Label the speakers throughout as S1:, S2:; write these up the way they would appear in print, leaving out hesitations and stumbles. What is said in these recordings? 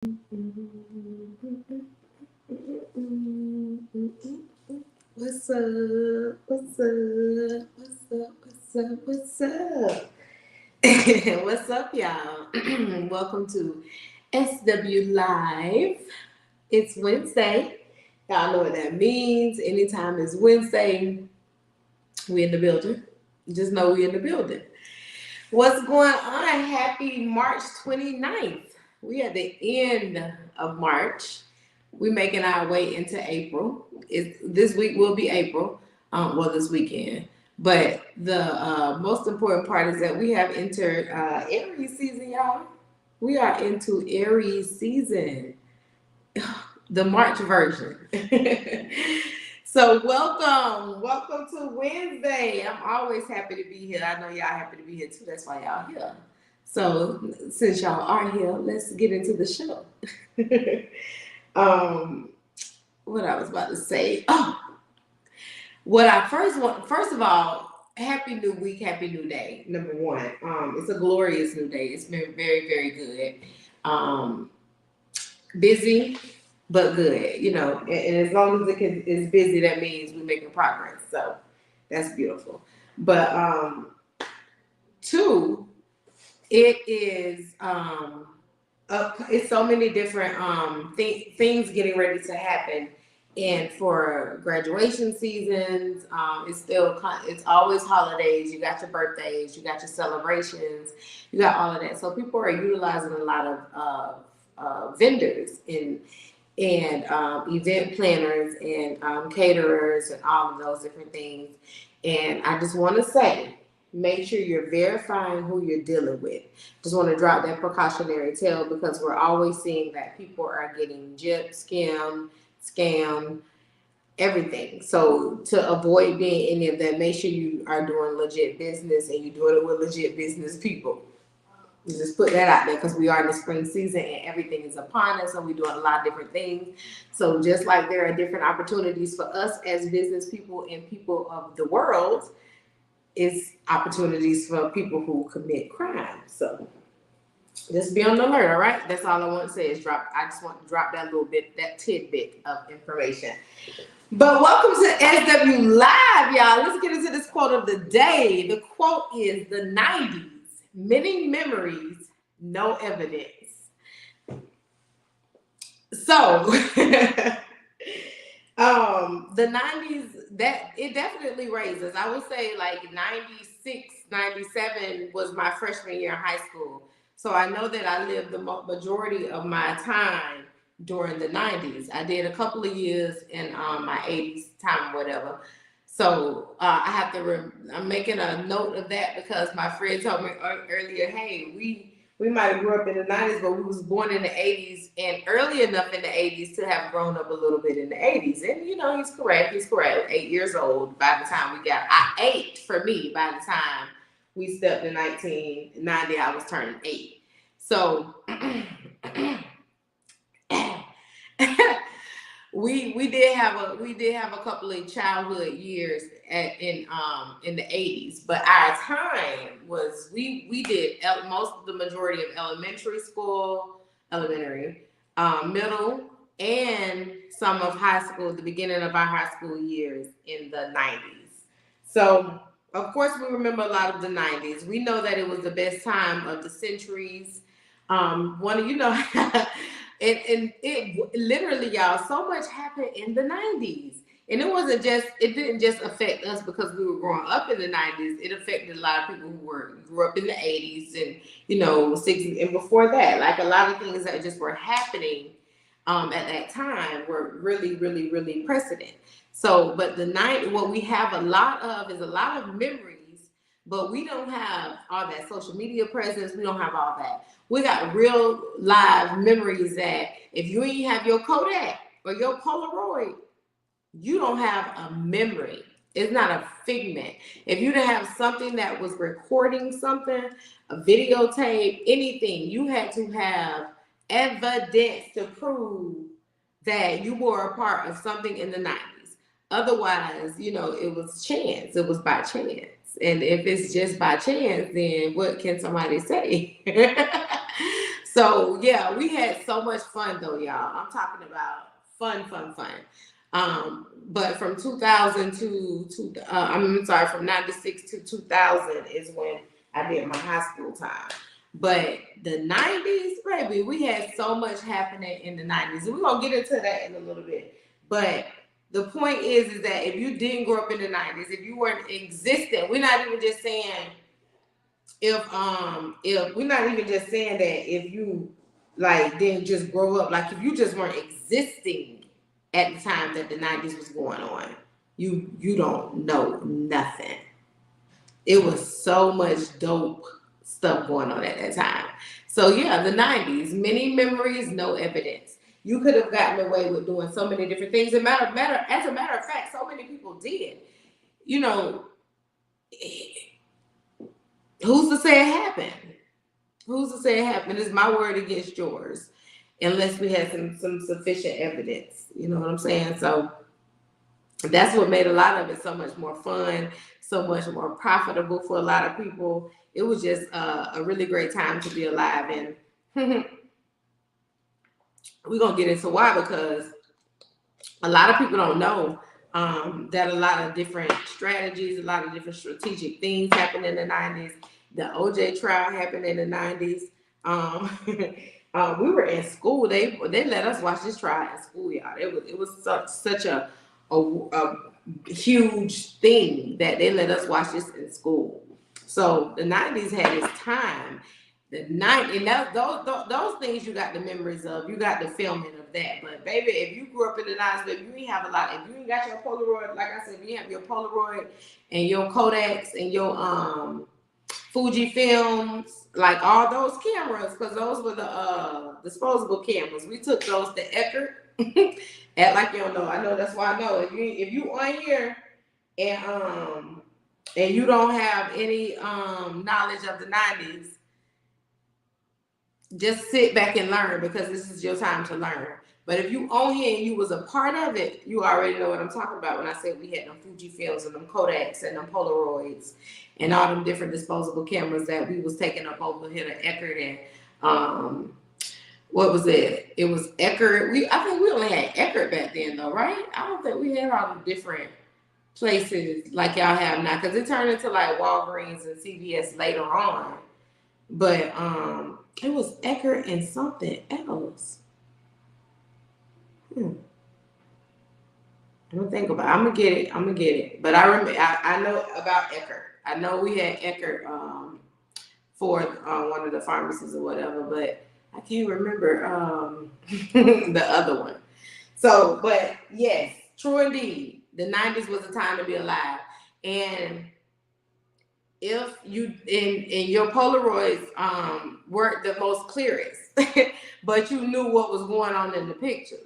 S1: What's up? What's up? What's up? What's up? What's up? What's up, y'all? Welcome to SW Live. It's Wednesday. Y'all know what that means. Anytime it's Wednesday, we in the building. Just know we in the building. What's going on? Happy March 29th. We at the end of March. We're making our way into April. This week will be April, this weekend. But the most important part is that we have entered Aries season, y'all. We are into Aries season, the March version. So welcome to Wednesday. I'm always happy to be here. I know y'all happy to be here too. That's why y'all here. So since y'all are here, let's get into the show. um, what I was about to say. Oh, what I first want. First of all, happy new week, happy new day. Number one. It's a glorious new day. It's been very, very good. Busy, but good. And as long as is busy, that means we're making progress. So that's beautiful. But two, it is it's so many different things getting ready to happen, and for graduation seasons, it's always holidays. You got your birthdays, you got your celebrations, you got all of that. So people are utilizing a lot of vendors and event planners and caterers and all of those different things. And I just want to say, make sure you're verifying who you're dealing with. Just want to drop that precautionary tale because we're always seeing that people are getting gypped, skimmed, scammed, everything. So to avoid being any of that, make sure you are doing legit business and you're doing it with legit business people. Just put that out there because we are in the spring season and everything is upon us and we're doing a lot of different things. So just like there are different opportunities for us as business people and people of the world, is opportunities for people who commit crime. So just be on the alert, all right? That's all I want to say is I just want to drop that tidbit of information. But welcome to SW Live, y'all. Let's get into this quote of the day. The quote is the 90s. Many memories, no evidence. So, the 90s, that it definitely raises. I would say like 96, 97 was my freshman year in high school. So I know that I lived the majority of my time during the 90s. I did a couple of years in my 80s time, whatever. So I have to. I'm making a note of that because my friend told me earlier, hey, we might have grew up in the 90s, but we was born in the 80s and early enough in the 80s to have grown up a little bit in the 80s. And he's correct. He's correct. 8 years old by the time eight for me. By the time we stepped in 1990, I was turning 8. So. We did have a couple of childhood years in the 80s, but our time was we did most of the majority of elementary, middle, and some of high school, the beginning of our high school years in the 90s. So of course we remember a lot of the 90s. We know that it was the best time of the centuries. One of And it literally, y'all, so much happened in the 90s. And it didn't just affect us because we were growing up in the 90s. It affected a lot of people who grew up in the 80s and, 60s and before that. Like a lot of things that just were happening at that time were really, really, really precedent. So, but what we have a lot of is a lot of memories, but we don't have all that social media presence. We don't have all that. We got real live memories that if you ain't have your Kodak or your Polaroid, you don't have a memory. It's not a figment. If you didn't have something that was recording something, a videotape, anything, you had to have evidence to prove that you were a part of something in the 90s. Otherwise, it was chance. It was by chance. And if it's just by chance, then what can somebody say? So yeah, we had so much fun though, y'all. I'm talking about fun. But from 2000 I'm sorry, from 96 to 2000 is when I did my high school time. But the 90s, baby, we had so much happening in the 90s. And we're gonna get into that in a little bit. But the point is that if you didn't grow up in the 90s, if you weren't existent, we're not even just saying if we're not even just saying that if you like didn't just grow up, like if you just weren't existing at the time that the 90s was going on, you don't know nothing. It was so much dope stuff going on at that time. So yeah, the 90s, many memories, no evidence. You could have gotten away with doing so many different things. As a matter of fact, so many people did. You know, who's to say it happened? Who's to say it happened? It's my word against yours, unless we had some sufficient evidence. You know what I'm saying? So that's what made a lot of it so much more fun, so much more profitable for a lot of people. It was just a really great time to be alive, and we're gonna get into why, because a lot of people don't know that a lot of different strategies, a lot of different strategic things happened in the 90s. The OJ trial happened in the 90s. We were in school. They let us watch this trial in school, y'all. It was such a huge thing that they let us watch this in school. So the 90s had its time. The night and those things you got the memories of, you got the filming of that. But baby, if you grew up in the 90s, baby, you ain't have a lot. If you ain't got your Polaroid, like I said, if you have your Polaroid and your Kodaks and your Fuji films, like all those cameras, because those were the disposable cameras. We took those to Eckerd. Act like you don't know. I know, that's why I know. If you on here and you don't have any knowledge of the 90s, just sit back and learn, because this is your time to learn. But if you on here and you was a part of it, you already know what I'm talking about when I said we had them Fuji films and them Kodaks and them Polaroids and all them different disposable cameras that we was taking up over here to Eckerd and what was it? It was Eckerd. I think we only had Eckerd back then though, right? I don't think we had all the different places like y'all have now, because it turned into like Walgreens and CVS later on. But it was Eckerd and something else. I'm gonna think about it. I'm gonna get it. But I remember, I know about Eckerd. I know we had Eckerd for one of the pharmacies or whatever, but I can't remember the other one. So, but yes, true indeed. The 90s was a time to be alive. And if you in your Polaroids weren't the most clearest, but you knew what was going on in the pictures.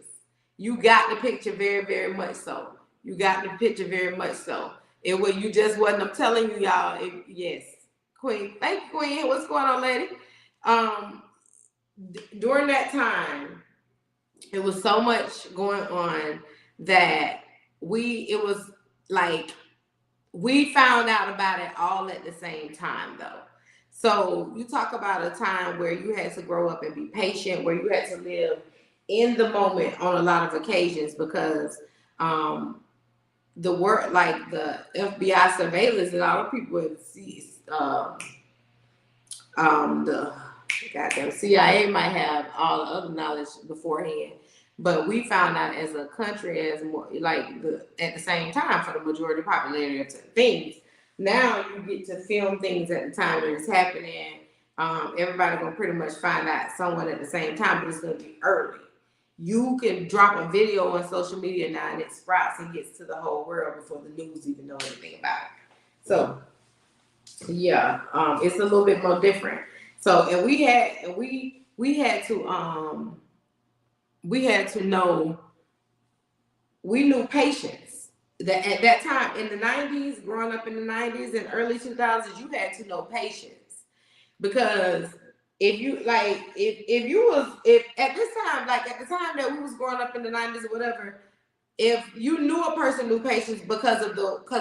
S1: You got the picture very, very much so. You got the picture very much so. It was, you just wasn't, I'm telling you, y'all, yes. Queen, thank you, Queen. What's going on, lady? During that time, it was so much going on that it was like, we found out about it all at the same time, though. So you talk about a time where you had to grow up and be patient, where you had to live in the moment on a lot of occasions, because the work, like the FBI surveillance and all the people would see, the goddamn CIA might have all the other knowledge beforehand, but we found out as a country, as more like at the same time for the majority popularity of things. Now you get to film things at the time when it's happening. Everybody gonna pretty much find out someone at the same time, but it's gonna be early. You can drop a video on social media now and it sprouts and gets to the whole world before the news even know anything about it. So yeah, it's a little bit more different. So, and we had to know, we knew patience. That at that time in the 90s, growing up in the 90s and early 2000s, you had to know patience, because if you like, if at this time, like at the time that we was growing up in the 90s or whatever, if you knew a person knew patience because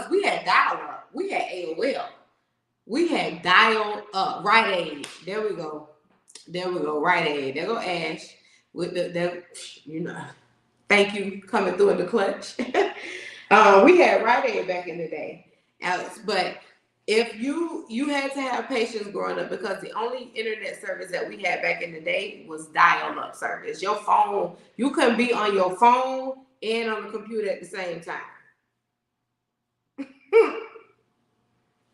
S1: we had dial-up, we had AOL, we had dial up, Rite Aid. There we go. There we go, Rite Aid. There go Ash with the. Thank you coming through in the clutch. We had Rite Aid back in the day, Alex, but if you had to have patience growing up because the only internet service that we had back in the day was dial-up service. Your phone, you couldn't be on your phone and on the computer at the same time.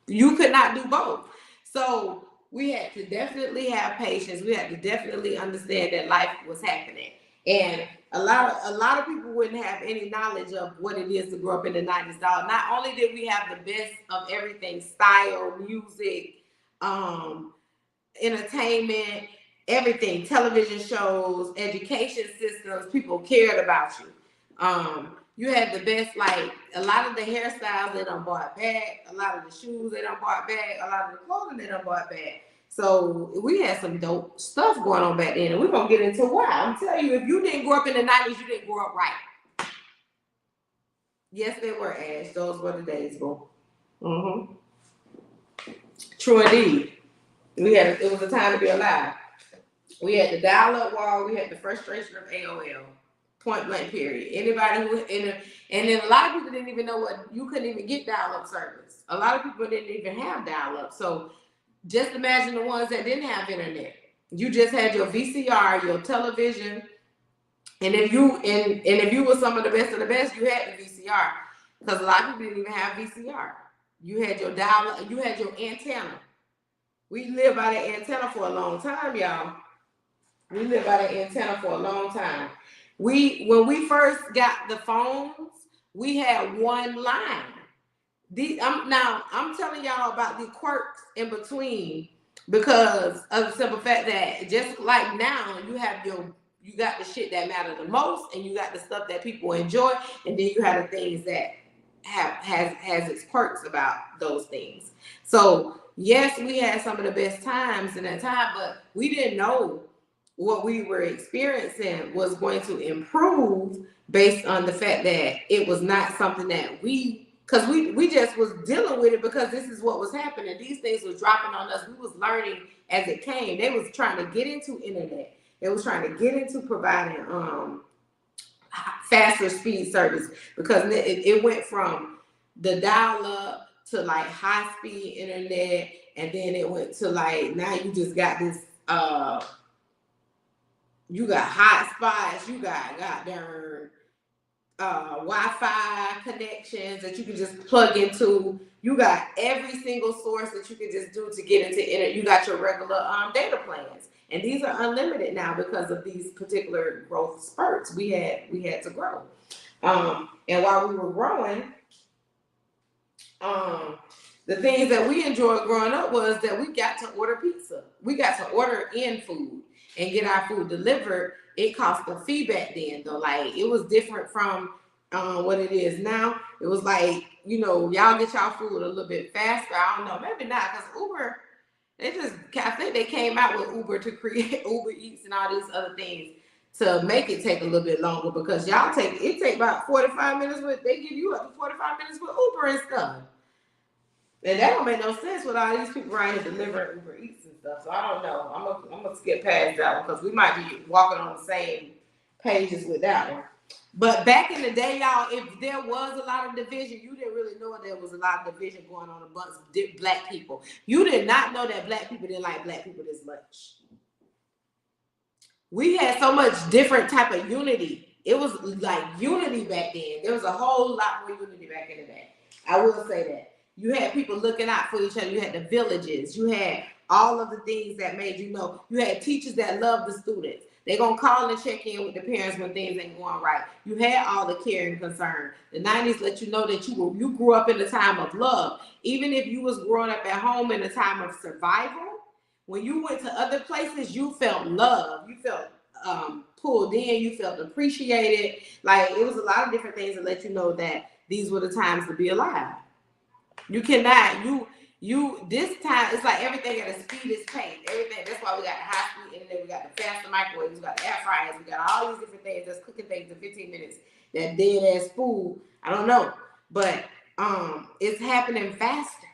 S1: You could not do both. So we had to definitely have patience. We had to definitely understand that life was happening. And a lot of people wouldn't have any knowledge of what it is to grow up in the 90s. Not only did we have the best of everything, style, music, entertainment, everything, television shows, education systems, people cared about you. You had the best, like a lot of the hairstyles they done bought back, a lot of the shoes they done bought back, a lot of the clothing they done bought back. So we had some dope stuff going on back then, and we're gonna get into why. I'm telling you, if you didn't grow up in the 90s, you didn't grow up right. Yes, they were, Ash. Those were the days, bro. Mm-hmm. True indeed. It was a time to be alive. We had the dial-up wall. We had the frustration of AOL. Point blank. Period. Anybody who and then a lot of people didn't even know what you couldn't even get dial-up service. A lot of people didn't even have dial-up. So just imagine the ones that didn't have internet. You just had your VCR, your television, and if you were some of the best, you had the VCR because a lot of people didn't even have VCR. You had your dial-up. You had your antenna. We lived by the antenna for a long time, y'all. We lived by the antenna for a long time. When we first got the phones, we had one line. I'm telling y'all about the quirks in between because of the simple fact that just like now, you got the shit that matter the most, and you got the stuff that people enjoy, and then you have the things that has its quirks about those things. So yes, we had some of the best times in that time, but we didn't know what we were experiencing was going to improve based on the fact that it was not something that because we just was dealing with it because this is what was happening. These things was dropping on us. We was learning as it came. They was trying to get into internet. They was trying to get into providing faster speed service because it went from the dial-up to like high-speed internet, and then it went to like now you just got this you got hotspots, you got goddamn Wi-Fi connections that you can just plug into. You got every single source that you can just do to get into internet. You got your regular data plans, and these are unlimited now because of these particular growth spurts we had to grow. And while we were growing, the things that we enjoyed growing up was that we got to order pizza. We got to order in food and get our food delivered. It cost a fee back then, though. Like, it was different from what it is now. It was like, y'all get y'all food a little bit faster. I don't know, maybe not, because Uber, I think they came out with Uber to create Uber Eats and all these other things to make it take a little bit longer, because y'all take about 45 minutes they give you up to 45 minutes with Uber and stuff. And that don't make no sense with all these people right here delivering Uber Eats and stuff. So I don't know. I'm gonna skip past that one because we might be walking on the same pages with that one. But back in the day, y'all, if there was a lot of division, you didn't really know there was a lot of division going on amongst black people. You did not know that black people didn't like black people this much. We had so much different type of unity. It was like unity back then. There was a whole lot more unity back in the day. I will say that. You had people looking out for each other. You had the villages. You had all of the things that made you know. You had teachers that loved the students. They're going to call and check in with the parents when things ain't going right. You had all the care and concern. The 90s let you know that you grew up in a time of love. Even if you was growing up at home in a time of survival, when you went to other places, you felt love. You felt pulled in. You felt appreciated. Like, it was a lot of different things that let you know that these were the times to be alive. You cannot, this time, it's like everything at a speed is pace. Everything, that's why we got the high speed internet, we got the faster microwaves, we got the air fryers, we got all these different things that's cooking things in 15 minutes. That dead ass food, I don't know. But it's happening faster.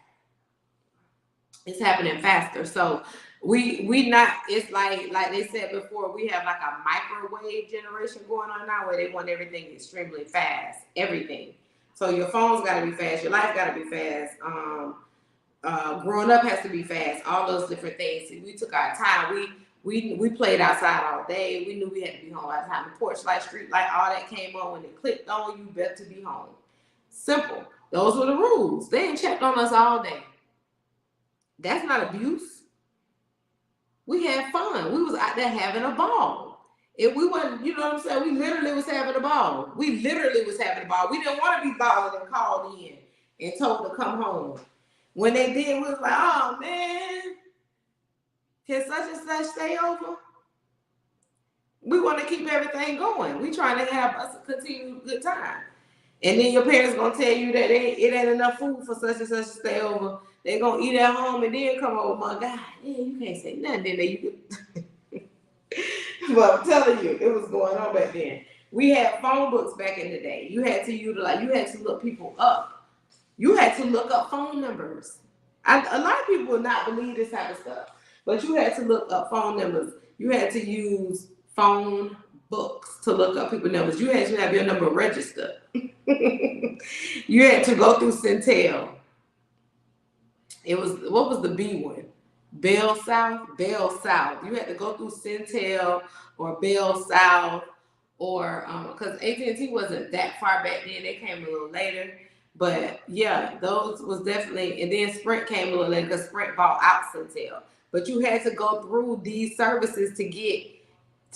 S1: It's happening faster. So we not, it's like they said before, we have like a microwave generation going on now where they want everything extremely fast, everything. So your phone's got to be fast, your life got to be fast. Growing up has to be fast, all those different things. See, we took our time. We played outside all day. We knew we had to be home all the time. The porch light, street light, all that came on. When it clicked on, you better to be home. Simple. Those were the rules. They ain't checked on us all day. That's not abuse. We had fun. We was out there having a ball. If we wasn't, you know what I'm saying? We literally was having a ball. We literally was having a ball. We didn't want to be balling and called in and told to come home. When they did, we was like, oh man, can such and such stay over? We want to keep everything going. We trying to have us a continued good time. And then your parents gonna tell you that it ain't enough food for such and such to stay over. They gonna eat at home and then come over. My God, yeah, you can't say nothing. Then you but I'm telling you, it was going on back then. We had phone books back in the day. You had to utilize. You had to look people up. You had to look up phone numbers. A lot of people would not believe this type of stuff, but you had to look up phone numbers. You had to use phone books to look up people's numbers. You had to have your number registered. You had to go through Centel. It was, what was the B one? Bell South? Bell South. You had to go through Centel or Bell South, or because AT&T wasn't that far back then. They came a little later. But yeah, those was definitely, and then Sprint came a little later because Sprint bought out Centel. But you had to go through these services to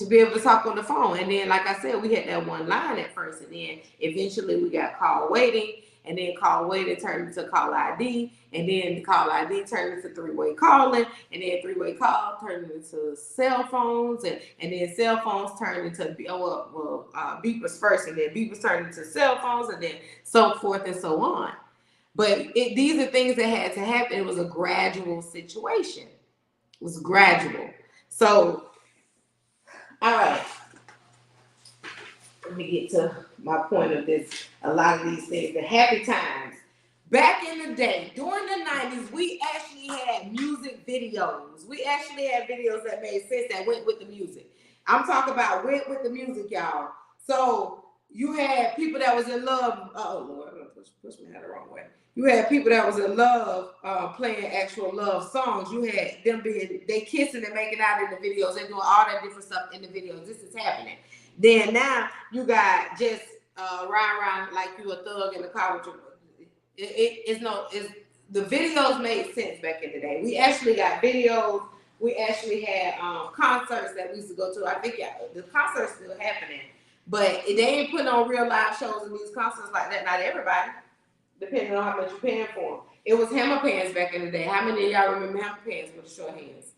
S1: be able to talk on the phone. And then, like I said, we had that one line at first, and then eventually we got call waiting, and then call waiting turned into call ID, and then the call ID turned into three-way calling, and then three-way call turned into cell phones, and then cell phones turned into beepers first, and then beepers turned into cell phones, and then so forth and so on. But these are things that had to happen. It was a gradual situation. It was gradual. So, all right. Let me get to my point of this. A lot of these things, the happy times. Back in the day, during the 90s, we actually had music videos. We actually had videos that made sense that went with the music. I'm talking about went with the music, y'all. So you had people that was in love. Oh Lord, I'm gonna push my head the wrong way. You had people that was in love playing actual love songs. You had them they kissing and making out in the videos. They doing all that different stuff in the videos. This is happening. Then now you got just around like you a thug in the car with your. The videos made sense back in the day. We actually got videos. We actually had concerts that we used to go to. I think the concerts still happening, but they ain't putting on real live shows in these concerts like that. Not everybody, depending on how much you're paying for them. It was hammer pants back in the day. How many of y'all remember hammer pants with the short hands?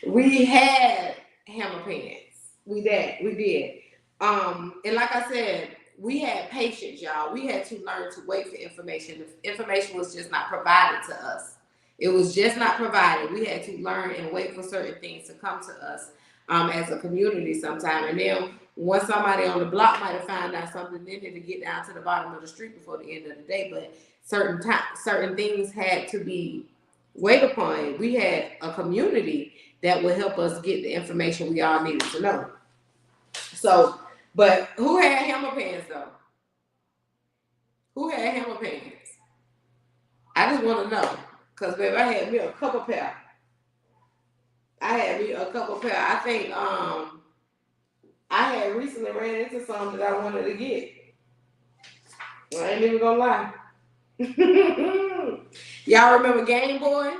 S1: We had hammer pants. We did. And like I said, we had patience, y'all. We had to learn to wait for information. The information was just not provided to us. It was just not provided. We had to learn and wait for certain things to come to us as a community sometime. And then once somebody on the block might have found out something, then to get down to the bottom of the street before the end of the day. But certain things had to be waited upon. We had a community that would help us get the information we all needed to know. So, but who had hammer pants though? Who had hammer pants? I just want to know. Because, baby, I had me a couple pair. I think I had recently ran into something that I wanted to get. I ain't even gonna lie. Y'all remember Game Boys?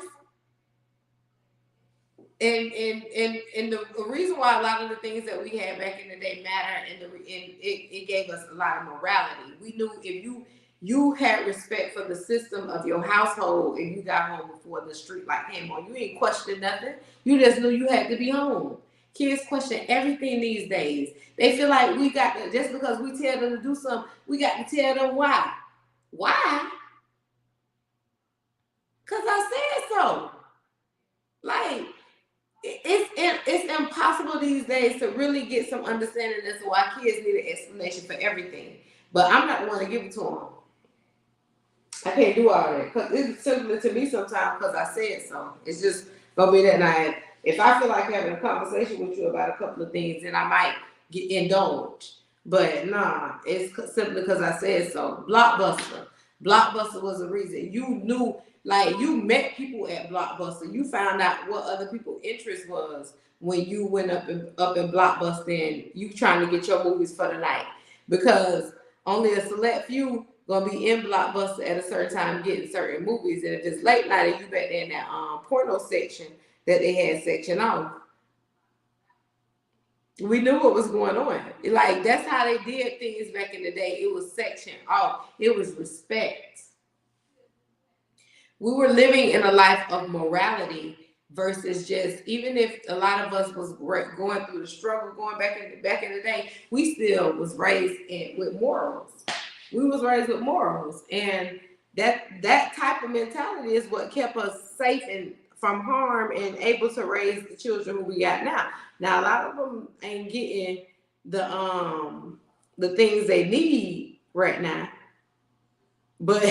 S1: And the reason why a lot of the things that we had back in the day matter, and it gave us a lot of morality. We knew if you had respect for the system of your household and you got home before the street light came on, you ain't questioning nothing. You just knew you had to be home. Kids question everything these days. They feel like we got to, just because we tell them to do something, we got to tell them why. Why? Because I said so. Like, it's impossible these days to really get some understanding as to why kids need an explanation for everything. But I'm not the one to give it to them. I can't do all that because it's simply to me sometimes because I said so. It's just gonna be that night. If I feel like having a conversation with you about a couple of things, then I might get indulged. But nah, it's simply because I said so. Blockbuster. Blockbuster was a reason. You knew, like, you met people at Blockbuster. You found out what other people's interest was when you went up in Blockbuster and you trying to get your movies for the night. Because only a select few gonna be in Blockbuster at a certain time getting certain movies. And if it's late night and you back there in that porno section that they had section off, we knew what was going on. Like, that's how they did things back in the day. It was section off. It was respect. We were living in a life of morality versus just, even if a lot of us was going through the struggle going back in the day, we still was raised with morals. We was raised with morals, and that type of mentality is what kept us safe and from harm and able to raise the children who we got now. Now a lot of them ain't getting the things they need right now, but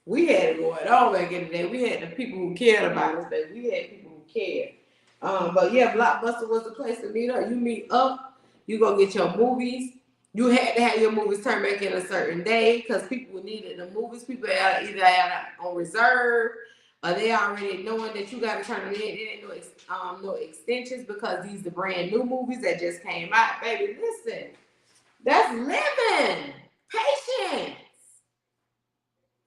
S1: we had it going on back in the day. We had the people who cared about us, but we had people who cared. But yeah, Blockbuster was the place to meet up. You meet up, you go get your movies. You had to have your movies turned back in a certain day because people needed the movies. People either had on reserve or they already knowing that you got to turn it in. It ain't no extensions because these the brand new movies that just came out. Baby, listen, that's living. Patience.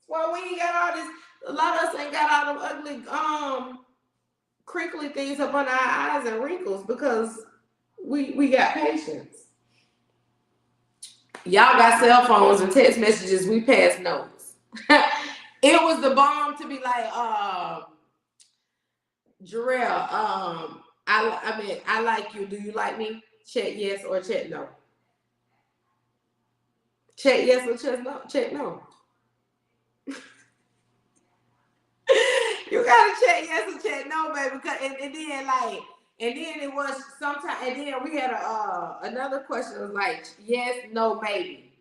S1: Well, we ain't got all this. A lot of us ain't got all them ugly, crinkly things up on our eyes and wrinkles because we got patience. Y'all got cell phones and text messages. We pass notes. It was the bomb to be like, Jarrell, I mean, I like you. Do you like me? Check yes or check no. Check yes or check no. Check no. You gotta check yes or check no, baby. And then it was sometimes, and then we had another question. It was like yes, no, maybe.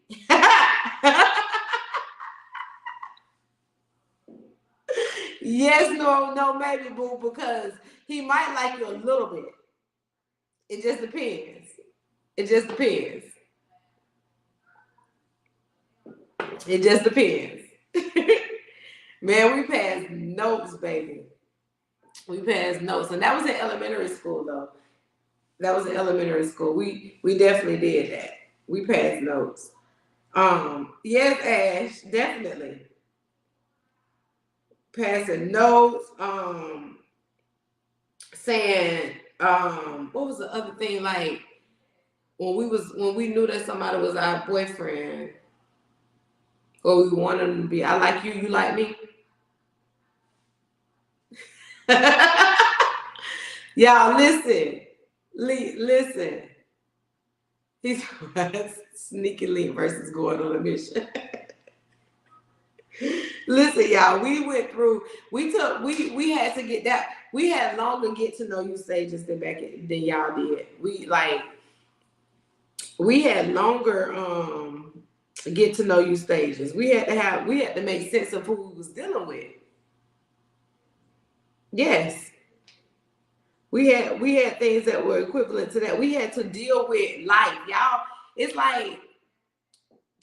S1: Yes, no, no, maybe, boo, because he might like you a little bit. It just depends. It just depends. It just depends. Man, we passed notes, baby. We passed notes, and that was in elementary school, though. That was in elementary school. We definitely did that. We passed notes. Yes, Ash, definitely passing notes. Saying, what was the other thing? Like when we knew that somebody was our boyfriend, or we wanted them to be. I like you. You like me. Y'all listen. Listen. He's sneaky link versus going on a mission. Listen, y'all, we went through, we had to get that, we had longer get to know you stages than y'all did. We had longer get to know you stages. We had to make sense of who we was dealing with. Yes. We had things that were equivalent to that. We had to deal with life, y'all. It's like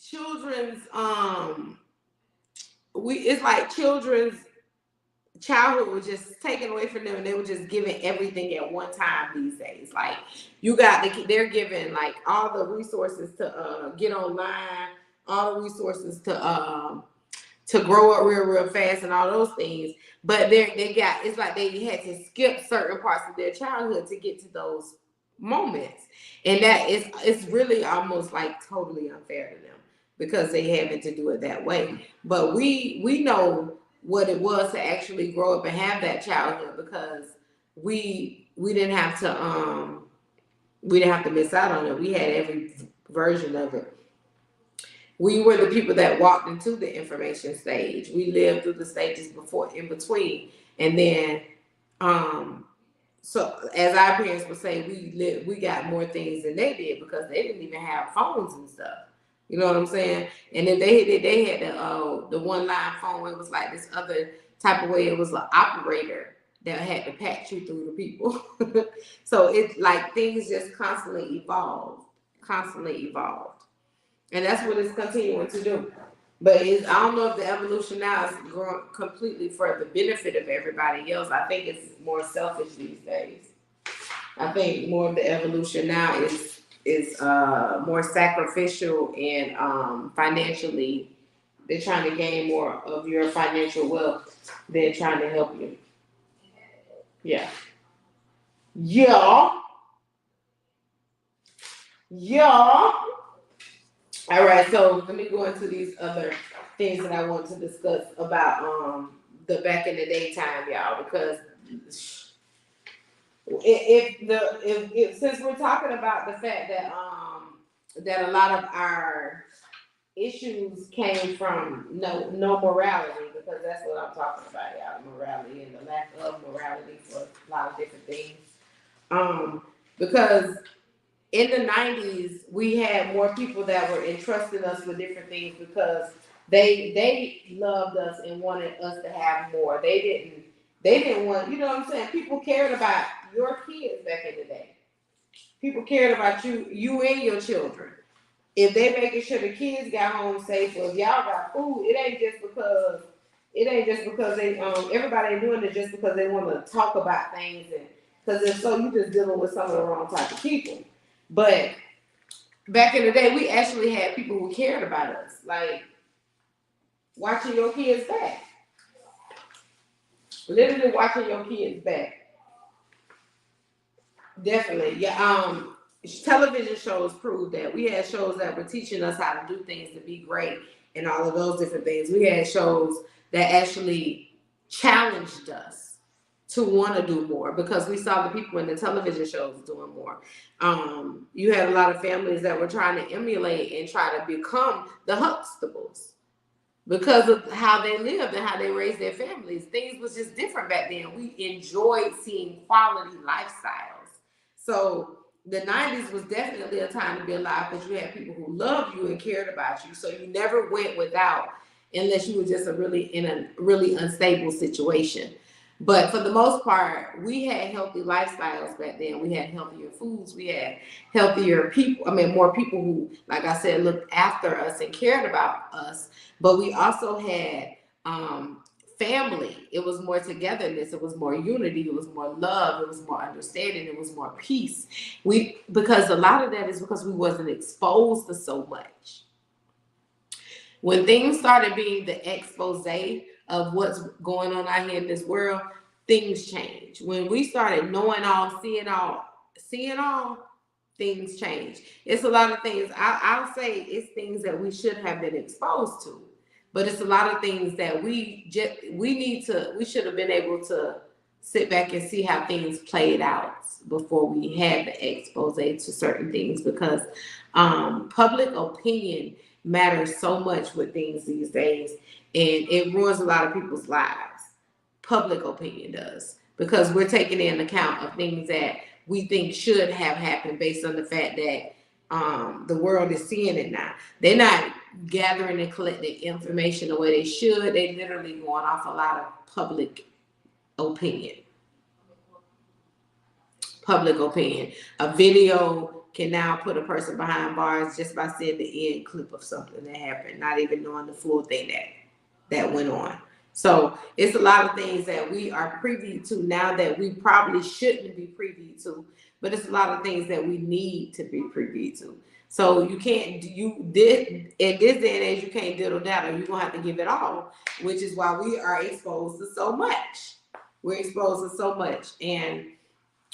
S1: children's it's like children's childhood was just taken away from them, and they were just given everything at one time these days. Like they're given like all the resources to get online, all the resources to grow up real fast and all those things. But it's like they had to skip certain parts of their childhood to get to those moments. And it's really almost like totally unfair to them because they having to do it that way. But we know what it was to actually grow up and have that childhood because we didn't have to miss out on it. We had every version of it. We were the people that walked into the information stage. We lived through the stages before, in between, and then, so as our parents would say, we got more things than they did because they didn't even have phones and stuff. You know what I'm saying? And then they had the one line phone. It was like this other type of way. It was an operator that had to patch you through the people. So it's like things just constantly evolved. And that's what it's continuing to do. But I don't know if the evolution now is growing completely for the benefit of everybody else. I think it's more selfish these days. I think more of the evolution now is more sacrificial and financially. They're trying to gain more of your financial wealth than trying to help you. Yeah. Yeah. Yeah. All right, so let me go into these other things that I want to discuss about the back in the day time, y'all, because if since we're talking about the fact that a lot of our issues came from no morality, because that's what I'm talking about, y'all, morality and the lack of morality for a lot of different things. Because in the 90s, we had more people that were entrusting us with different things because they loved us and wanted us to have more. They didn't want, you know what I'm saying? People cared about your kids back in the day. People cared about you and your children. If they making sure the kids got home safe, or if y'all got food, it ain't just because they everybody ain't doing it just because they want to talk about things, and because if so, you just dealing with some of the wrong type of people. But back in the day, we actually had people who cared about us, like watching your kids back, literally watching your kids back. Definitely, yeah. Television shows prove that. We had shows that were teaching us how to do things to be great and all of those different things. We had shows that actually challenged us to want to do more because we saw the people in the television shows doing more. You had a lot of families that were trying to emulate and try to become the Huxtables because of how they lived and how they raised their families. Things was just different back then. We enjoyed seeing quality lifestyles. So the 90s was definitely a time to be alive because you had people who loved you and cared about you. So you never went without unless you were just in a really unstable situation. But for the most part, we had healthy lifestyles back then. We had healthier foods. We had healthier people. I mean, more people who, like I said, looked after us and cared about us. But we also had family. It was more togetherness. It was more unity. It was more love. It was more understanding. It was more peace. Because a lot of that is because we wasn't exposed to so much. When things started being the expose of what's going on out here in this world, things change. When we started knowing all, seeing all, things change. It's a lot of things. I'll say it's things that we should have been exposed to, but it's a lot of things that we should have been able to sit back and see how things played out before we had the expose to certain things, because public opinion matters so much with things these days, and it ruins a lot of people's lives. Public opinion does, because we're taking in account of things that we think should have happened based on the fact that the world is seeing it now. They're not gathering and collecting information the way they should. They literally going off a lot of public opinion. Public opinion. A video can now put a person behind bars just by seeing the end clip of something that happened, not even knowing the full thing that went on. So it's a lot of things that we are privy to now that we probably shouldn't be privy to, but it's a lot of things that we need to be privy to. So in this day and age, you can't diddle daddle. You're gonna have to give it all, which is why we are exposed to so much. We're exposed to so much, and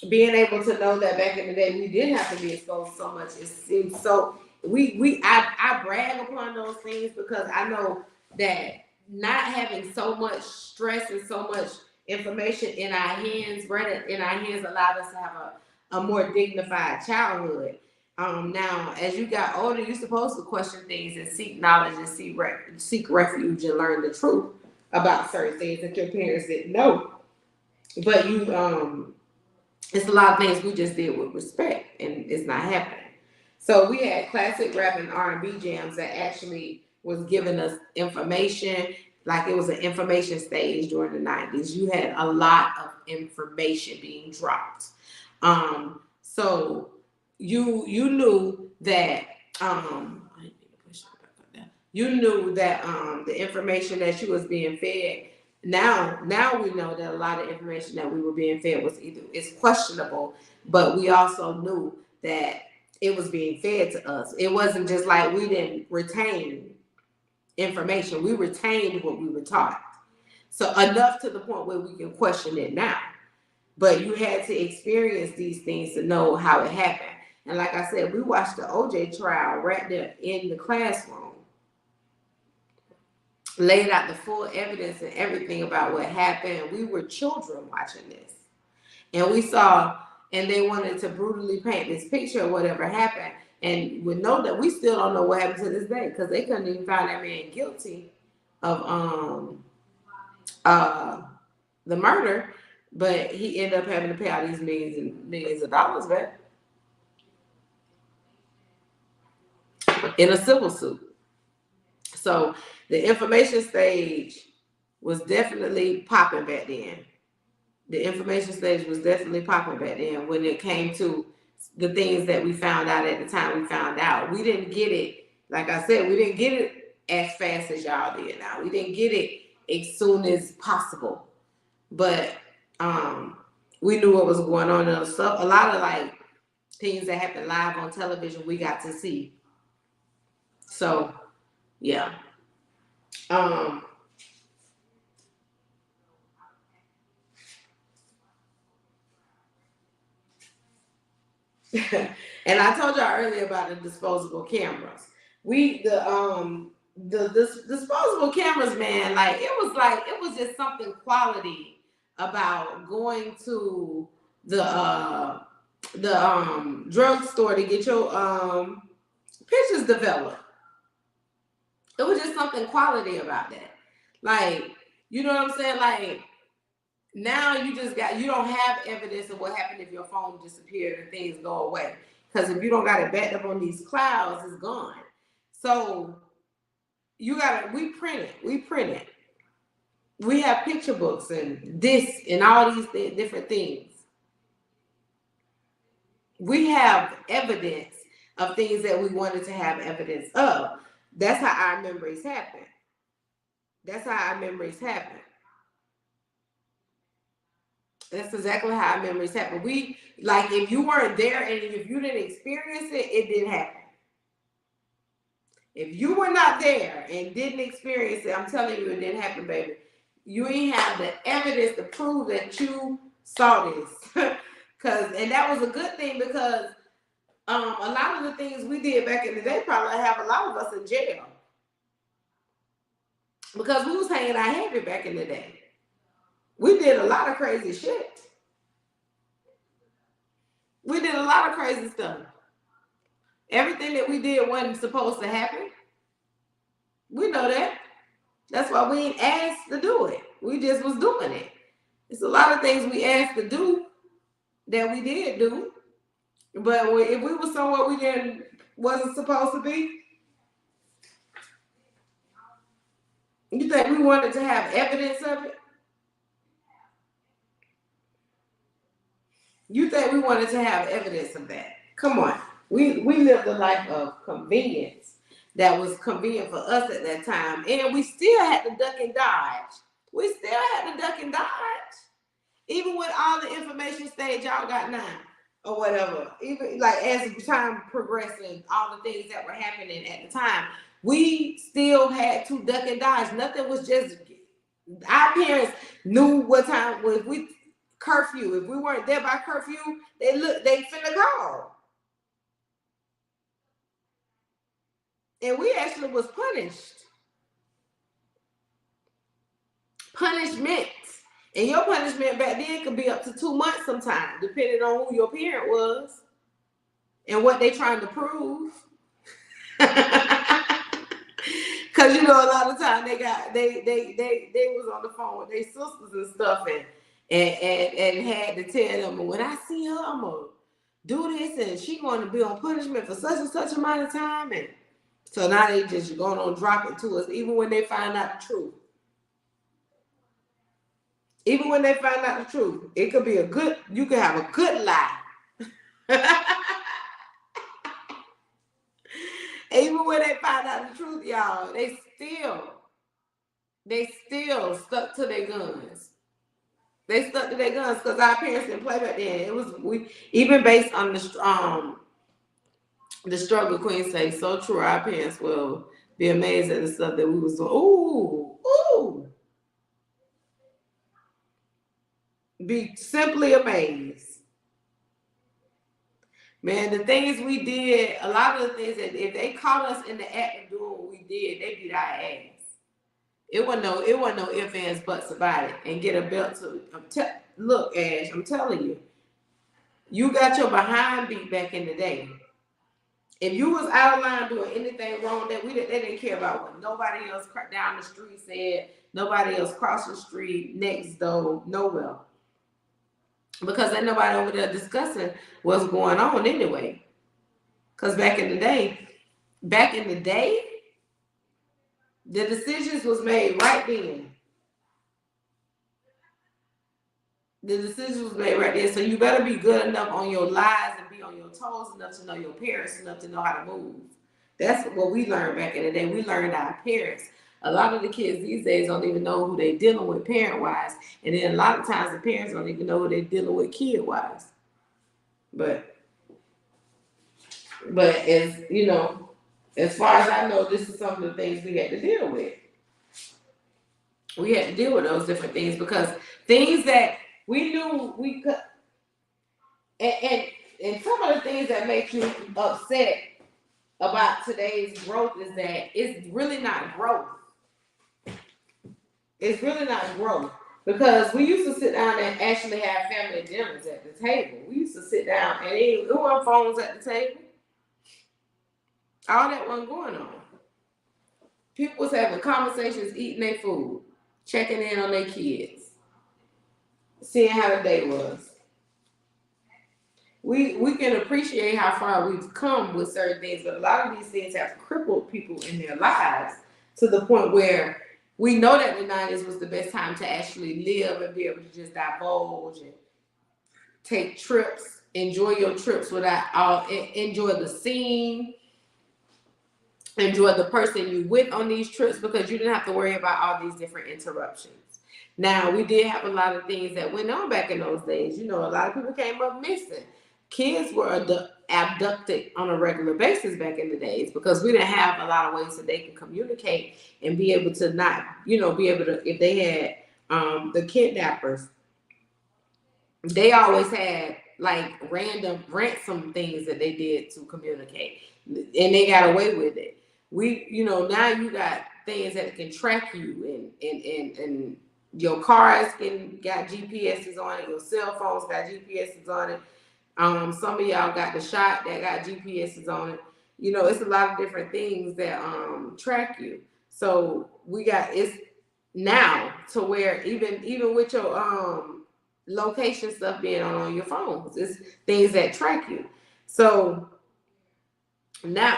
S1: being able to know that back in the day we didn't have to be exposed to so much. It seems so. I brag upon those things because I know that not having so much stress and so much information in our hands allowed us to have a more dignified childhood. Now, as you got older, you're supposed to question things and seek knowledge and seek refuge and learn the truth about certain things that your parents didn't know. But it's a lot of things we just did with respect, and it's not happening. So we had classic rap and R&B jams that actually was giving us information, like it was an information stage during the 90s. You had a lot of information being dropped. So you knew that you knew that the information that you was being fed. Now we know that a lot of information that we were being fed was it's questionable, but we also knew that it was being fed to us. It wasn't just like we didn't retain information. We retained what we were taught. So enough to the point where we can question it now. But you had to experience these things to know how it happened. And like I said, we watched the OJ trial right there in the classroom, laid out the full evidence and everything about what happened. We were children watching this. And we saw, and they wanted to brutally paint this picture of whatever happened. And we know that we still don't know what happened to this day, because they couldn't even find that man guilty of the murder, but he ended up having to pay all these millions and millions of dollars back in a civil suit. So the information stage was definitely popping back then. The information stage was definitely popping back then when it came to the things that we found out at the time we found out. We didn't get it, like I said, we didn't get it as fast as y'all did now. We didn't get it as soon as possible. But we knew what was going on and stuff. A lot of like things that happened live on television we got to see. So yeah. And I told y'all earlier about the disposable cameras. The disposable cameras, man, like it was just something quality about going to the drugstore to get your pictures developed. It was just something quality about that. Like, you know what I'm saying? Like, now you don't have evidence of what happened if your phone disappeared and things go away. Because if you don't got it backed up on these clouds, it's gone. So we print it. We have picture books and this and all these different things. We have evidence of things that we wanted to have evidence of. That's how our memories happen. That's exactly how our memories happen. We, like, if you weren't there and if you didn't experience it, it didn't happen. If you were not there and didn't experience it, I'm telling you, it didn't happen, baby. You ain't have the evidence to prove that you saw this. And that was a good thing, because a lot of the things we did back in the day probably have a lot of us in jail. Because we was hanging out heavy back in the day. We did a lot of crazy shit. We did a lot of crazy stuff. Everything that we did wasn't supposed to happen. We know that. That's why we ain't asked to do it. We just was doing it. It's a lot of things we asked to do that we did do. But if we were somewhere we wasn't supposed to be, you think we wanted to have evidence of it? You think we wanted to have evidence of that? Come on. We lived a life of convenience that was convenient for us at that time. And we still had to duck and dodge. Even with all the information stage y'all got now or whatever. Even like as time progressed and all the things that were happening at the time, we still had to duck and dodge. Nothing was just, our parents knew what time was. Curfew. If we weren't there by curfew, they finna call. And we actually was punished. Punishment. And your punishment back then could be up to 2 months sometimes, depending on who your parent was and what they trying to prove. Cause a lot of time they was on the phone with their sisters and stuff and had to tell them, when I see her, I'm gonna do this, and she going to be on punishment for such and such amount of time. And so now they just going on drop it to us, even when they find out the truth. Even when they find out the truth, it could be you could have a good lie. Even when they find out the truth, y'all, they still stuck to their guns. They stuck to their guns because our parents didn't play back then. It was even based on the struggle Queen say, so true. Our parents will be amazed at the stuff that we was doing. Ooh. Be simply amazed. Man, the things we did, a lot of the things that if they caught us in the act of doing what we did, they beat our ass. It wasn't no ifs, ands, buts about it. And get a belt to look, Ash, I'm telling you, you got your behind beat back in the day. If you was out of line doing anything wrong, they didn't care about what nobody else down the street said, nobody else cross the street, next door, nowhere. Because ain't nobody over there discussing what's going on anyway. Because back in the day, the decisions was made right then. The decision was made right there. So you better be good enough on your lies and be on your toes enough to know your parents, enough to know how to move. That's what we learned back in the day. We learned our parents. A lot of the kids these days don't even know who they're dealing with parent-wise. And then a lot of times the parents don't even know who they're dealing with kid-wise. But as you know, as far as I know, this is some of the things we had to deal with. We had to deal with those different things because things that we knew we could, and some of the things that make you upset about today's growth is that it's really not growth. It's really not growth because we used to sit down and actually have family dinners at the table. We used to sit down and there weren't phones at the table. All that wasn't going on. People was having conversations, eating their food, checking in on their kids, seeing how the day was. We can appreciate how far we've come with certain things, but a lot of these things have crippled people in their lives to the point where we know that the 90s was the best time to actually live and be able to just divulge and take trips, enjoy your trips enjoy the scene, enjoy the person you with on these trips because you didn't have to worry about all these different interruptions. Now, we did have a lot of things that went on back in those days. You know, a lot of people came up missing. Kids were abducted on a regular basis back in the days because we didn't have a lot of ways that they can communicate and be able to not, be able to, if they had the kidnappers, they always had like random ransom things that they did to communicate and they got away with it. Now you got things that can track you and your cars got GPSs on it, your cell phones got GPSs on it. Some of y'all got the shot that got GPSs on it. It's a lot of different things that track you. So it's now to where even with your location stuff being on your phones, it's things that track you. So now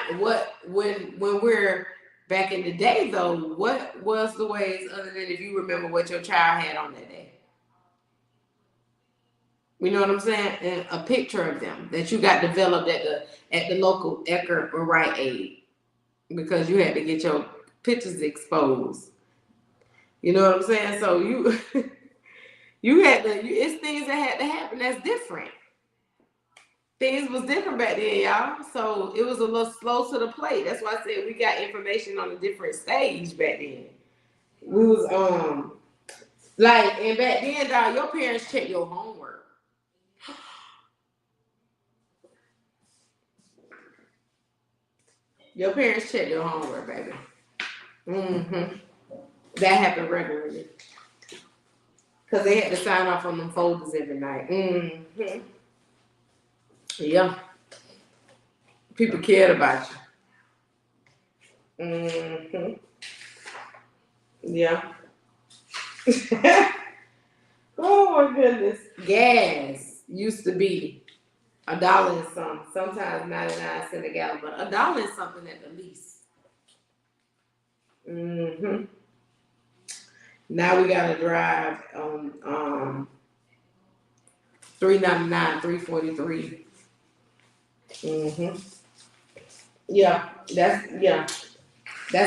S1: when we're back in the day though, what was the ways other than if you remember what your child had on that day? You know what I'm saying? And a picture of them that you got developed at the local Eckerd or Rite Aid because you had to get your pictures exposed. You know what I'm saying? So it's things that had to happen that's different. Things was different back then, y'all. So it was a little slow to the plate. That's why I said we got information on a different stage back then. We was and back then, dog, your parents checked your homework. Your parents check your homework, baby. Mm-hmm. That happened regularly. Because they had to sign off on them folders every night. Mm-hmm. Yeah. People cared about you. Mm-hmm. Yeah. Oh my goodness. Gas used to be $1 and something. Sometimes 99 cents a gallon, but $1 and something at the least. Mm-hmm. Now we gotta drive on 399, 343. Mm-hmm. Yeah, that's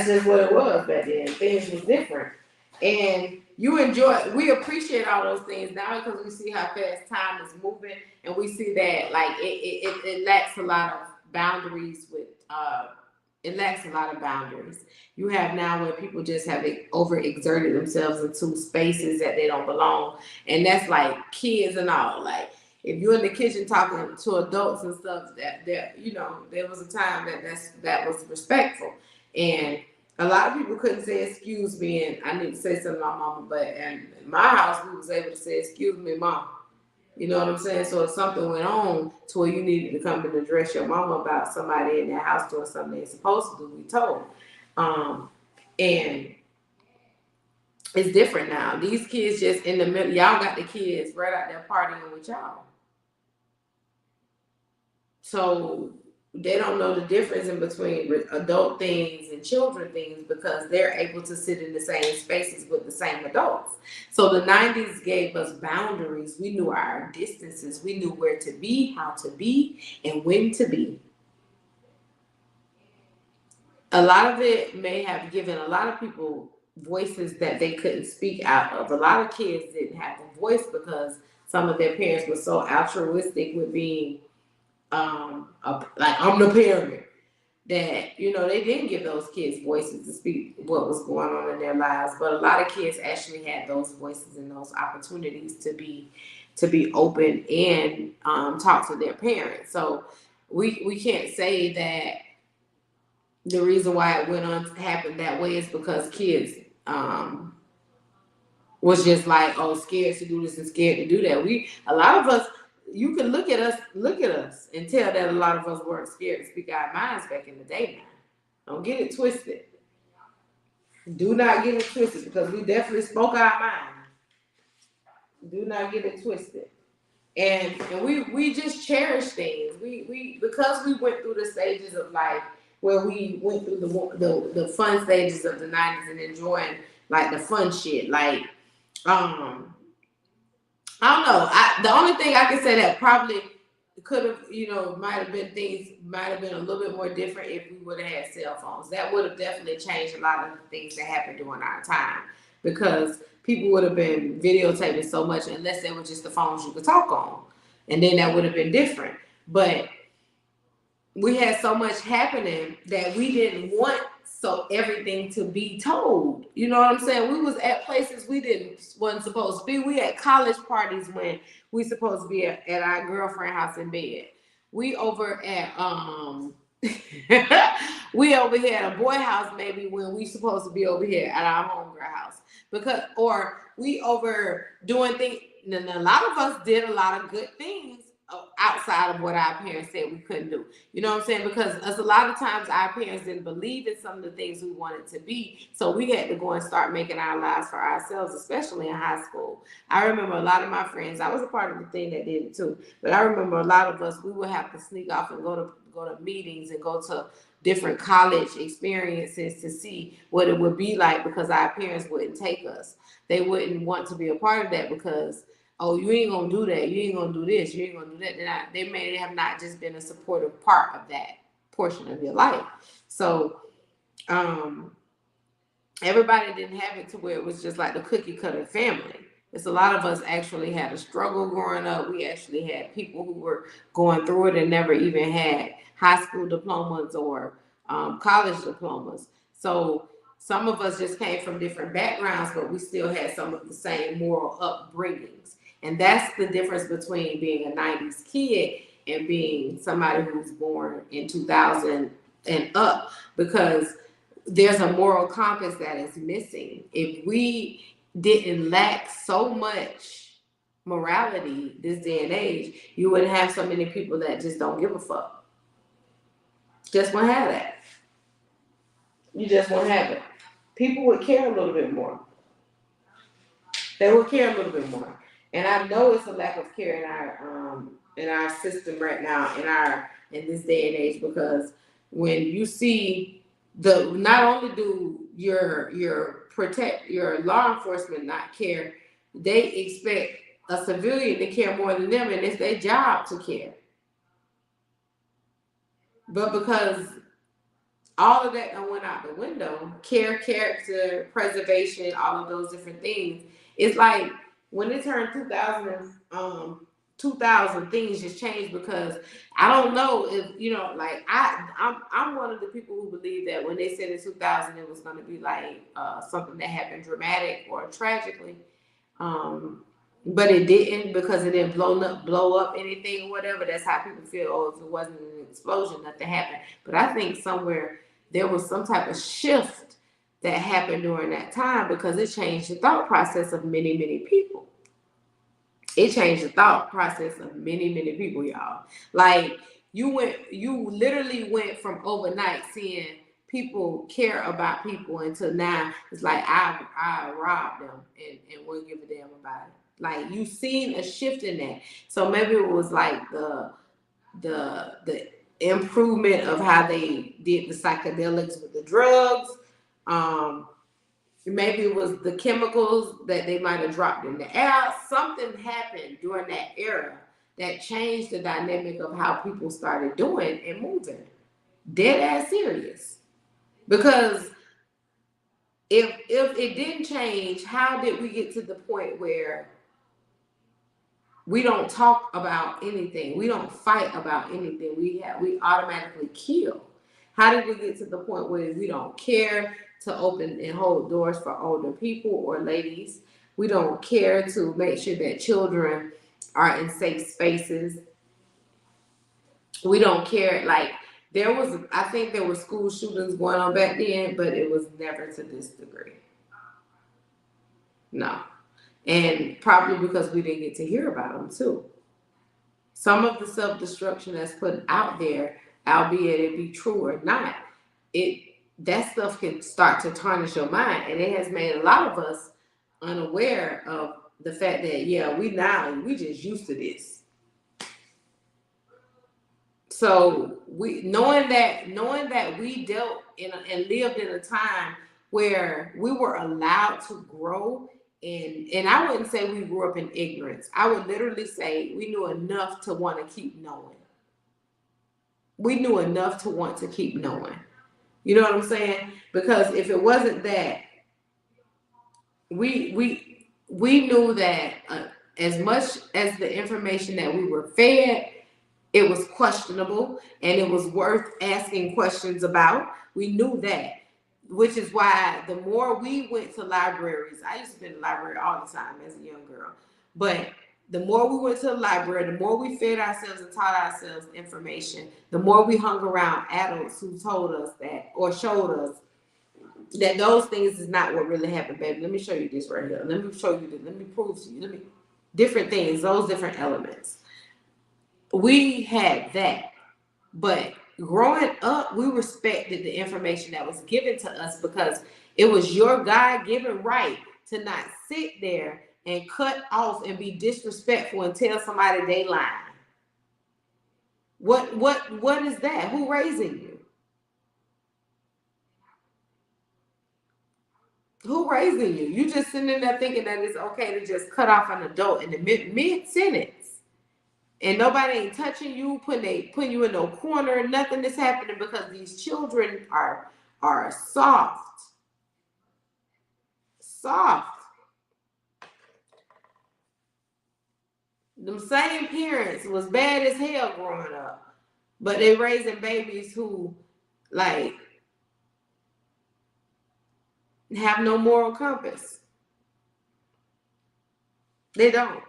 S1: just what it was back then. Things was different. And we appreciate all those things now because we see how fast time is moving and we see that like it lacks a lot of boundaries with it lacks a lot of boundaries. You have now where people just have overexerted themselves into spaces that they don't belong. And that's like kids and all. Like if you're in the kitchen talking to adults and stuff, that there was a time that was respectful. And a lot of people couldn't say excuse me, and I need to say something to my mama, but in my house we was able to say excuse me, mom. You know what I'm saying? So if something went on to where you needed to come and address your mama about somebody in their house doing something they're supposed to do, we told. And it's different now. These kids just in the middle, y'all got the kids right out there partying with y'all. So they don't know the difference in between adult things and children things because they're able to sit in the same spaces with the same adults. So the 90s gave us boundaries. We knew our distances. We knew where to be, how to be, and when to be. A lot of it may have given a lot of people voices that they couldn't speak out of. A lot of kids didn't have a voice because some of their parents were so altruistic with being like I'm the parent that they didn't give those kids voices to speak what was going on in their lives. But a lot of kids actually had those voices and those opportunities to be open and talk to their parents. So we can't say that the reason why it went on to happen that way is because kids was just like, oh, scared to do this and scared to do that. A lot of us, you can look at us and tell that a lot of us weren't scared to speak our minds back in the day now. Don't get it twisted. Do not get it twisted because we definitely spoke our mind. Do not get it twisted. And we just cherish things. We because we went through the stages of life where we went through the fun stages of the 90s and enjoying like the fun shit. Like I don't know. The only thing I can say that probably could have, might have been a little bit more different if we would have had cell phones. That would have definitely changed a lot of the things that happened during our time because people would have been videotaping so much unless they were just the phones you could talk on. And then that would have been different. But we had so much happening that we didn't want everything to be told. You know what I'm saying? We was at places we wasn't supposed to be. We had college parties when we supposed to be at our girlfriend house in bed. We over at we over here at a boy house maybe when we supposed to be over here at our homegirl house. Or we over doing things. And a lot of us did a lot of good things outside of what our parents said we couldn't do. You know what I'm saying? Because a lot of times our parents didn't believe in some of the things we wanted to be. So we had to go and start making our lives for ourselves, especially in high school. I remember a lot of my friends, I was a part of the thing that did it too, but I remember a lot of us, we would have to sneak off and go to meetings and go to different college experiences to see what it would be like because our parents wouldn't take us. They wouldn't want to be a part of that because oh, you ain't gonna do that, you ain't gonna do this, you ain't gonna do that. They may have not just been a supportive part of that portion of your life. So everybody didn't have it to where it was just like the cookie cutter family. It's a lot of us actually had a struggle growing up. We actually had people who were going through it and never even had high school diplomas or college diplomas. So some of us just came from different backgrounds, but we still had some of the same moral upbringings. And that's the difference between being a 90s kid and being somebody who's born in 2000 and up, because there's a moral compass that is missing. If we didn't lack so much morality this day and age, you wouldn't have so many people that just don't give a fuck. Just won't have that. You just won't have it. People would care a little bit more. They would care a little bit more. And I know it's a lack of care in our system right now, in this day and age, because when you see not only do your law enforcement not care. They expect a civilian to care more than them, and it's their job to care. But because all of that done went out the window, character preservation, all of those different things. It's like when it turned 2000, things just changed, because I don't know if like I'm one of the people who believe that when they said in 2000 it was going to be like something that happened dramatic or tragically, but it didn't, because it didn't blow up anything or whatever. That's how people feel. Oh, if it wasn't an explosion, nothing happened. But I think somewhere there was some type of shift that happened during that time, because it changed the thought process of many, many people. It changed the thought process of many, many people, y'all. Like you literally went from overnight seeing people care about people until now it's like I robbed them and wouldn't give a damn about it. Like you seen a shift in that. So maybe it was like the improvement of how they did the psychedelics with the drugs. Maybe it was the chemicals that they might have dropped in the air. Something happened during that era that changed the dynamic of how people started doing and moving. Dead ass serious. Because if it didn't change, how did we get to the point where we don't talk about anything? We don't fight about anything. We automatically kill. How did we get to the point where we don't care to open and hold doors for older people or ladies? We don't care to make sure that children are in safe spaces. We don't care. Like I think there were school shootings going on back then, but it was never to this degree. No. And probably because we didn't get to hear about them too. Some of the self-destruction that's put out there, albeit it be true or not, that stuff can start to tarnish your mind. And it has made a lot of us unaware of the fact that, we just used to this. So knowing that we dealt in and lived in a time where we were allowed to grow, and I wouldn't say we grew up in ignorance. I would literally say we knew enough to want to keep knowing. We knew enough to want to keep knowing. You know what I'm saying? Because if it wasn't that, we knew that as much as the information that we were fed, it was questionable and it was worth asking questions about. We knew that, which is why the more we went to libraries, I used to be in the library all the time as a young girl, but the more we went to the library, the more we fed ourselves and taught ourselves information, the more we hung around adults who told us that or showed us that those things is not what really happened, baby. Let me show you this right here. Let me show you this. Let me prove to you. Different things, those different elements. We had that, but growing up, we respected the information that was given to us because it was your God-given right to not sit there and cut off and be disrespectful and tell somebody they lying. What is that? Who raising you? Who raising you? You just sitting there thinking that it's okay to just cut off an adult in the mid-sentence. And nobody ain't touching you, putting you in no corner. Nothing is happening because these children are soft. Them same parents was bad as hell growing up, but they raising babies who like have no moral compass. They don't.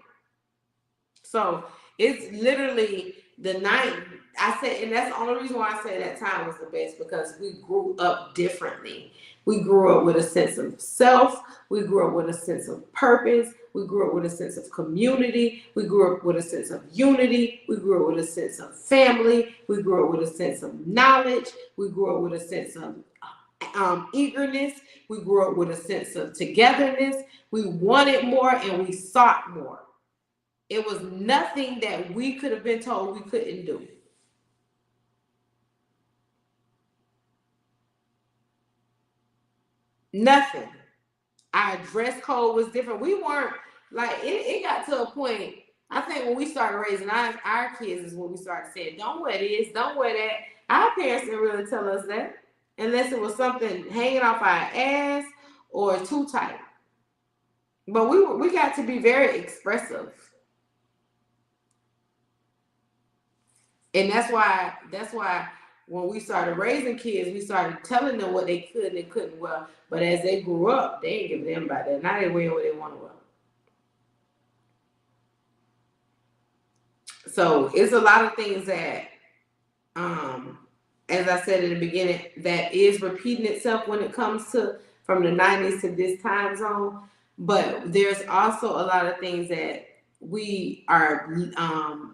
S1: So it's literally the night I said, and that's the only reason why I say that time was the best, because we grew up differently. We grew up with a sense of self. We grew up with a sense of purpose. We grew up with a sense of community. We grew up with a sense of unity. We grew up with a sense of family. We grew up with a sense of knowledge. We grew up with a sense of eagerness. We grew up with a sense of togetherness. We wanted more and we sought more. It was nothing that we could have been told we couldn't do. Nothing. Our dress code was different. We weren't like it got to a point. I think when we started raising our kids is when we started saying, don't wear this, don't wear that. Our parents didn't really tell us that unless it was something hanging off our ass or too tight. But we got to be very expressive. And that's why when we started raising kids, we started telling them what they could and couldn't wear. But as they grew up, they ain't giving them about that. Now they wearing what they want to wear. So it's a lot of things that, as I said in the beginning, that is repeating itself when it comes to from the 90s to this time zone. But there's also a lot of things that we are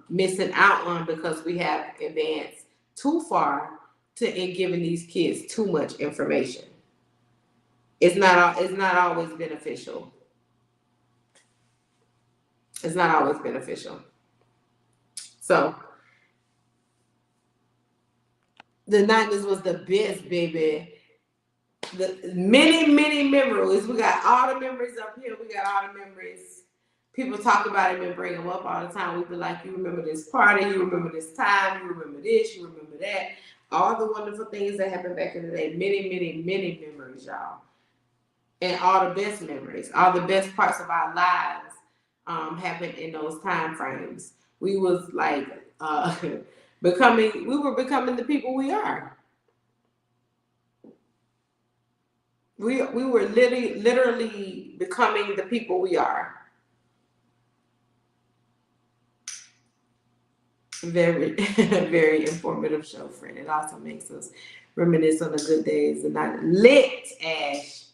S1: missing out on because we have advanced too far in giving these kids too much information. It's not always beneficial. It's not always beneficial. So the 90s was the best, baby. The many memories. We got all the memories up here. We got all the memories. People talk about it and bring them up all the time. We be like, you remember this party, you remember this time, you remember this, you remember that. All the wonderful things that happened back in the day. Many memories, y'all. And all the best memories, all the best parts of our lives happened in those time frames. We was like we were becoming the people we are. We were literally becoming the people we are. Very, very informative show, friend. It also makes us reminisce on the good days and not lit, Ash.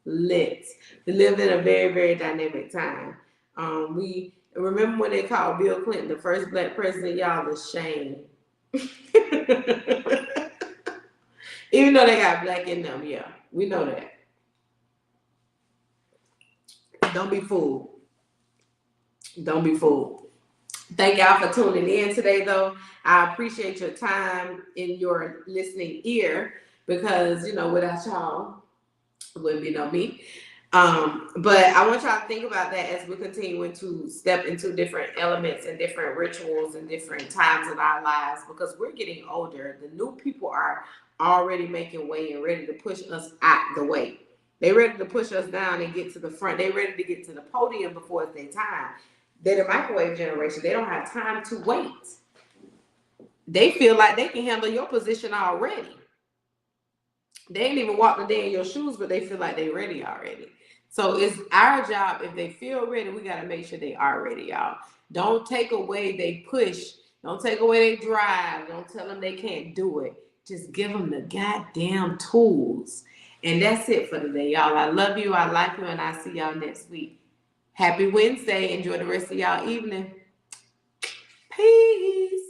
S1: Lit. We lived in a very, very dynamic time. We remember when they called Bill Clinton the first black president, y'all, the shame. Even though they got black in them, yeah. We know that. Don't be fooled. Don't be fooled. Thank y'all for tuning in today, though. I appreciate your time in your listening ear because, without y'all, it wouldn't be no me. But I want y'all to think about that as we're continuing to step into different elements and different rituals and different times in our lives because we're getting older. The new people are already making way and ready to push us out the way. They're ready to push us down and get to the front. They're ready to get to the podium before it's their time. They're the microwave generation. They don't have time to wait. They feel like they can handle your position already. They ain't even walked a day in your shoes, but they feel like they're ready already. So it's our job. If they feel ready, we got to make sure they are ready, y'all. Don't take away they push. Don't take away they drive. Don't tell them they can't do it. Just give them the goddamn tools. And that's it for today, y'all. I love you. I like you. And I'll see y'all next week. Happy Wednesday. Enjoy the rest of y'all evening. Peace.